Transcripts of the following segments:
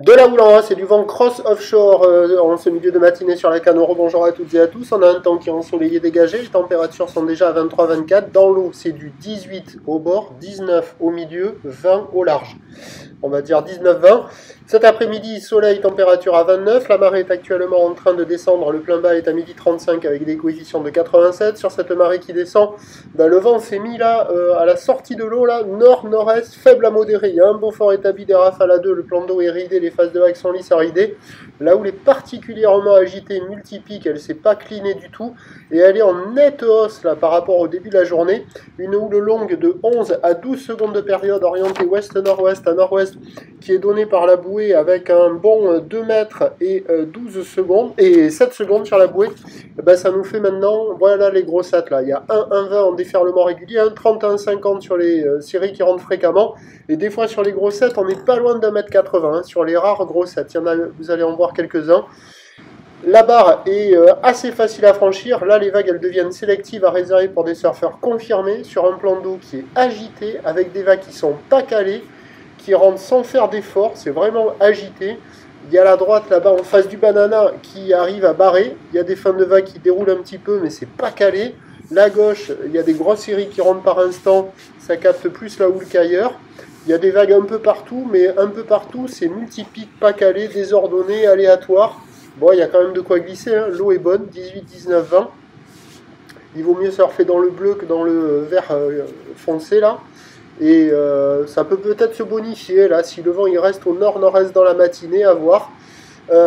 De la houle en A, c'est du vent cross offshore en ce milieu de matinée sur la canne. Bonjour à toutes et à tous. On a un temps qui est ensoleillé dégagé. Les températures sont déjà à 23-24. Dans l'eau, c'est du 18 au bord, 19 au milieu, 20 au large. On va dire 19-20. Cet après-midi, soleil, température à 29. La marée est actuellement en train de descendre. Le plein bas est à 12h35 avec des coefficients de 87. Sur cette marée qui descend, le vent s'est mis là à la sortie de l'eau, là, nord-nord-est, faible à modéré. Il y a un beau fort établi des rafales à 2. Le plan d'eau est ridé, les phases de vagues sont lisses à rider. Là où elle est particulièrement agitée, multipique, elle ne s'est pas clinée du tout. Et elle est en nette hausse là, par rapport au début de la journée. Une houle longue de 11 à 12 secondes de période orientée ouest-nord-ouest à nord-ouest qui est donnée par la bouée avec un bon 2 mètres et 12 secondes et 7 secondes sur la bouée. Ça nous fait maintenant, voilà les grossettes là. Il y a un 1,20 en déferlement régulier, un 30, un 50 sur les séries qui rentrent fréquemment. Et des fois sur les grossettes, on n'est pas loin d'1,80 m sur les rares grossettes. Il y en a, vous allez en voir quelques-uns. La barre est assez facile à franchir. Là, les vagues, elles deviennent sélectives à réserver pour des surfeurs confirmés sur un plan d'eau qui est agité, avec des vagues qui sont pas calées, qui rentrent sans faire d'effort. C'est vraiment agité. Il y a la droite, là-bas, en face du banana, qui arrive à barrer. Il y a des fins de vagues qui déroulent un petit peu, mais c'est pas calé. La gauche, il y a des grosses séries qui rentrent par instant. Ça capte plus la houle qu'ailleurs. Il y a des vagues un peu partout, mais un peu partout, c'est multipique, pas calé, désordonné, aléatoire. Bon, il y a quand même de quoi glisser, hein. L'eau est bonne, 18, 19, 20. Il vaut mieux surfer dans le bleu que dans le vert foncé, là. Et ça peut peut-être se bonifier, là, si le vent il reste au nord-nord-est dans la matinée, à voir.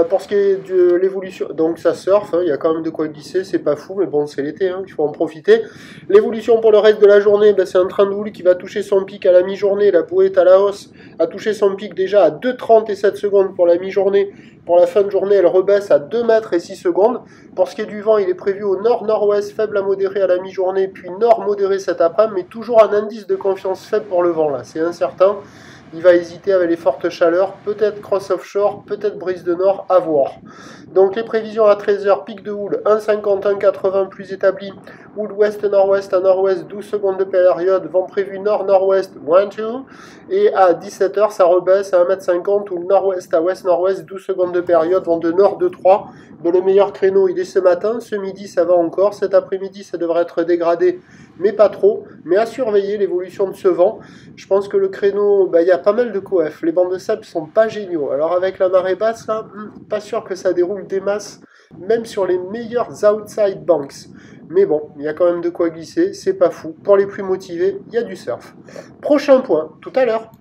Pour ce qui est de l'évolution, donc ça surfe, hein, il y a quand même de quoi glisser, c'est pas fou, mais bon, c'est l'été, hein, il faut en profiter. L'évolution pour le reste de la journée, c'est un train de houle qui va toucher son pic à la mi-journée, la bouée est à la hausse, a touché son pic déjà à 2,30 et 7 secondes pour la mi-journée. Pour la fin de journée, elle rebaisse à 2 mètres et 6 secondes. Pour ce qui est du vent, il est prévu au nord-nord-ouest, faible à modéré à la mi-journée, puis nord modéré cet après-midi, mais toujours un indice de confiance faible pour le vent, là, c'est incertain. Il va hésiter avec les fortes chaleurs, peut-être cross offshore, peut-être brise de nord, à voir. Donc les prévisions à 13h, pic de houle 1,50, 1,80 plus établi, houle ouest-nord-ouest à nord-ouest, 12 secondes de période, vent prévu nord-nord-ouest, 1-2, et à 17h ça rebaisse à 1,50 m, houle nord-ouest à ouest-nord-ouest, 12 secondes de période, vent de nord de 3. Le meilleur créneau il est ce matin, ce midi ça va encore, cet après-midi ça devrait être dégradé, mais pas trop, mais à surveiller l'évolution de ce vent. Je pense que le créneau, il y a pas mal de coef, les bancs de sable sont pas géniaux, alors avec la marée basse là, pas sûr que ça déroule des masses, même sur les meilleurs outside banks. Mais bon, il y a quand même de quoi glisser, c'est pas fou. Pour les plus motivés, il y a du surf. Prochain point, tout à l'heure.